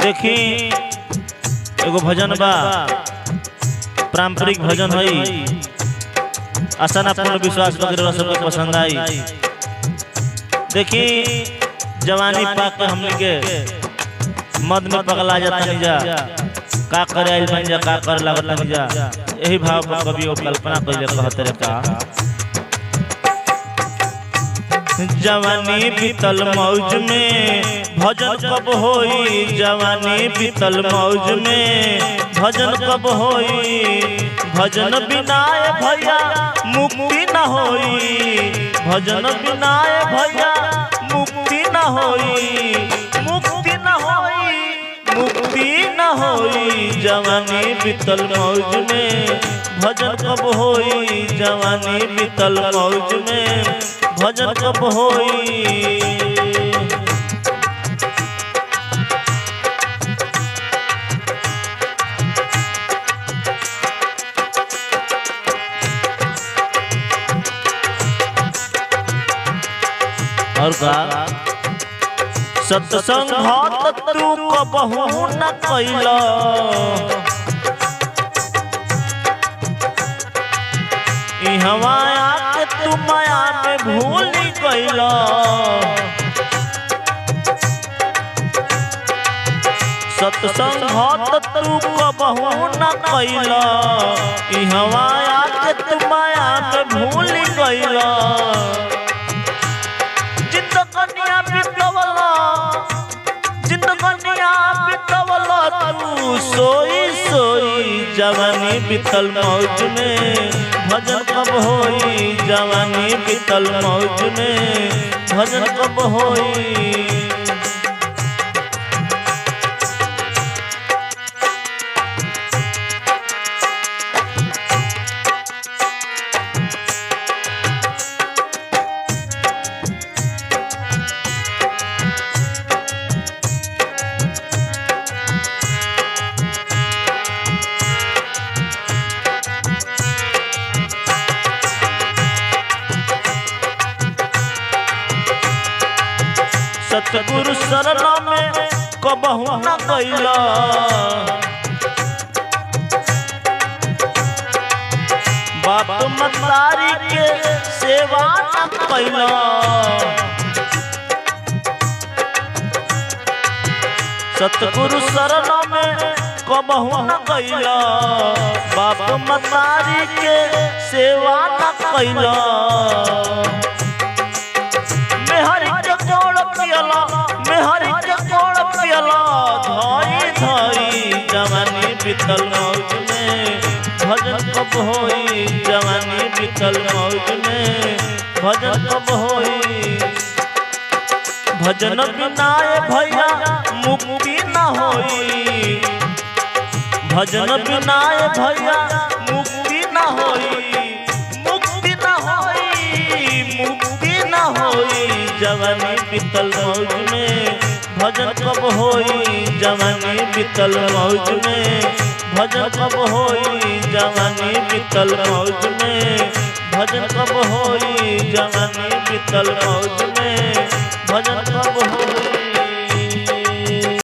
देखी एगो भजन बा, पारंपरिक भजन है। आशा ना पूर्ण विश्वास वगैरह सबको पसंद आई। देखी जवानी पाक के हमने के मद में पगला जाता नहीं जा, का करे आइल बन जा, का कर लागत नहीं जा। यही भाव कभी वो कल्पना कइले कहत रे का जवानी बीतल मौज में भजन कब होई, जवानी बीतल मौज में भजन कब होई। भजन बिना भैया मुक्ति न होई, भजन बिना भैया मुक्ति न होई, मुक्ति न होई, मुक्ति न होई। जवानी बीतल मौज में भजन कब होई, जवानी बीतल मौज में भजन कब होई। और का सत्संग तू कबहू न कैला, इहवा आके तू माया में भूल गइला। सत्संग तू कबहू न कैला, इहवा आके तू माया में भूल गइला। जिंदगनिया बितवला, जिंदगनिया बितवला तू सोई सोई। जवानी बीतल मौज में भजन कब होई, जवानी बीतल मौज में भजन कब होई। सतगुरु शरण में कबहू न कैला, बाप मतारी के सेवा न कैला। सतगुरु शरण में कबहू न कैला, बाप मतारी के सेवा न कैला। मेहरी के गोड़ पियला, मेहरी के गोड़ पियला धाई धाई। जवानी बीतल मौज में भजन कब होई, जवानी बीतल मौज में भजन कब होई। भजन बिना भैया मुक्ति न होई, भजन बिना भैया मुक्ति न होई, मुक्ति न होई, मुक्ति न होई। जवानी बीतल मौज में भजन कब होई, जवानी बीतल मौज में भजन कब होई, जवानी बीतल मौज में भजन कब होई, जवानी बीतल मौज में भजन कब होई।